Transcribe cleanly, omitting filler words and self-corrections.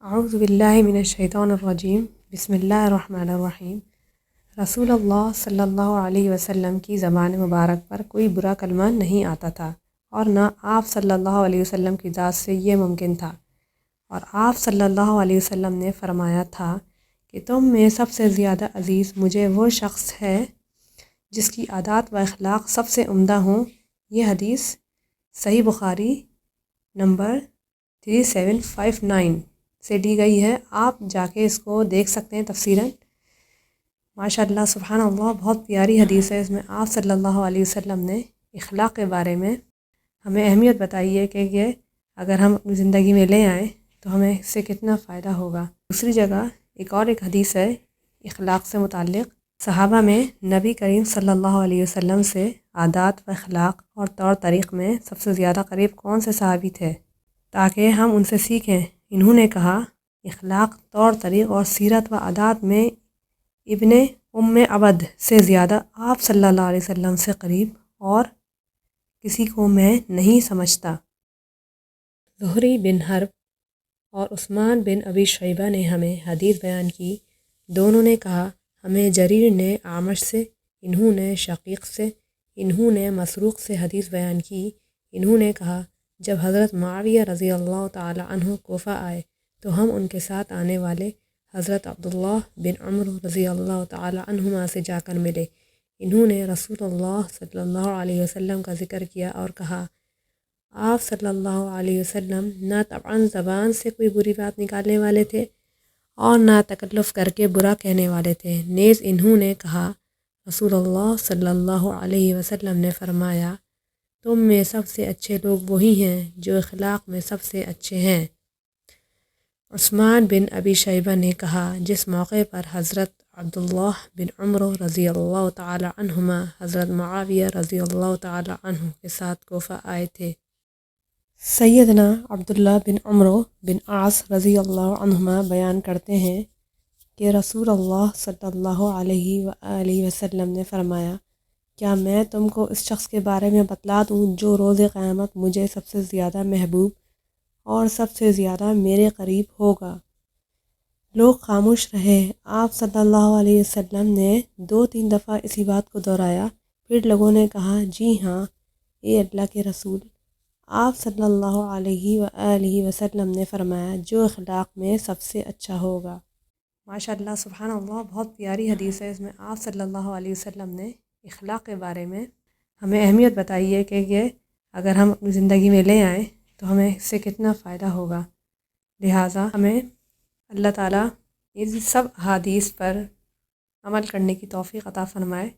اعوذ باللہ من الشیطان الرجیم بسم اللہ الرحمن الرحیم۔ رسول اللہ صلی اللہ علیہ وسلم کی زبان مبارک پر کوئی برا کلمہ نہیں آتا تھا اور نہ آپ صلی اللہ علیہ وسلم کی ذات سے یہ ممکن تھا، اور آپ صلی اللہ علیہ وسلم نے فرمایا تھا کہ تم میں سب سے زیادہ عزیز مجھے وہ شخص ہے جس کی عادات و اخلاق سب سے عمدہ ہوں۔ یہ حدیث صحیح بخاری نمبر 3759 سے دی گئی ہے۔ آپ جا کے اس کو دیکھ سکتے ہیں تفسیراً۔ ماشاء اللہ سبحان اللہ، بہت پیاری حدیث ہے۔ اس میں آپ صلی اللہ علیہ وسلم نے اخلاق کے بارے میں ہمیں اہمیت بتائی ہے کہ یہ اگر ہم اپنی زندگی میں لے آئیں تو ہمیں اس سے کتنا فائدہ ہوگا۔ دوسری جگہ ایک حدیث ہے اخلاق سے متعلق۔ صحابہ میں نبی کریم صلی اللہ علیہ وسلم سے عادات و اخلاق اور طور طریق میں سب سے زیادہ قریب کون سے صحابی تھے تاکہ ہم ان سے سیکھیں؟ انہوں نے کہا، اخلاق، طور طریق اور سیرت و عادات میں ابن عبد سے زیادہ آپ صلی اللہ علیہ وسلم سے قریب اور کسی کو میں نہیں سمجھتا۔ زہری بن حرب اور عثمان بن ابی شیبہ نے ہمیں حدیث بیان کی۔ دونوں نے کہا، ہمیں جریر نے اعمش سے، انہوں نے شقیق سے، انہوں نے مسروق سے حدیث بیان کی۔ انہوں نے کہا، جب حضرت معاویہ رضی اللہ تعالی عنہ کوفہ آئے تو ہم ان کے ساتھ آنے والے حضرت عبداللہ بن عمرو رضی اللہ تعالی عنہما سے جا کر ملے۔ انہوں نے رسول اللہ صلی اللہ علیہ وسلم کا ذکر کیا اور کہا، آپ صلی اللہ علیہ وسلم نہ طبعاً زبان سے کوئی بری بات نکالنے والے تھے اور نہ تکلف کر کے برا کہنے والے تھے۔ نیز انہوں نے کہا، رسول اللہ صلی اللہ علیہ وسلم نے فرمایا، تم میں سب سے اچھے لوگ وہی ہیں جو اخلاق میں سب سے اچھے ہیں۔ عثمان بن ابی شیبہ نے کہا، جس موقع پر حضرت عبداللہ بن عمرو رضی اللہ تعالی عنہما حضرت معاویہ رضی اللہ تعالی عنہ کے ساتھ کوفہ آئے تھے۔ سیدنا عبداللہ بن عمرو بن عاص رضی اللہ عنہما بیان کرتے ہیں کہ رسول اللہ صلی اللہ علیہ وآلہ وسلم نے فرمایا، کیا میں تم کو اس شخص کے بارے میں بتلا دوں جو روز قیامت مجھے سب سے زیادہ محبوب اور سب سے زیادہ میرے قریب ہوگا؟ لوگ خاموش رہے۔ آپ صلی اللہ علیہ وسلم نے 2-3 دفعہ اسی بات کو دہرایا، پھر لوگوں نے کہا، جی ہاں اے اللہ کے رسول۔ آپ صلی اللہ علیہ وآلہ وسلم نے فرمایا، جو اخلاق میں سب سے اچھا ہوگا۔ ماشاء اللہ سبحان اللہ، بہت پیاری حدیث ہے۔ اس میں آپ صلی اللہ علیہ وسلم نے اخلاق کے بارے میں ہمیں اہمیت بتائی ہے کہ یہ اگر ہم اپنی زندگی میں لے آئیں تو ہمیں اس سے کتنا فائدہ ہوگا۔ لہٰذا ہمیں اللہ تعالیٰ ان سب احادیث پر عمل کرنے کی توفیق عطا فرمائے۔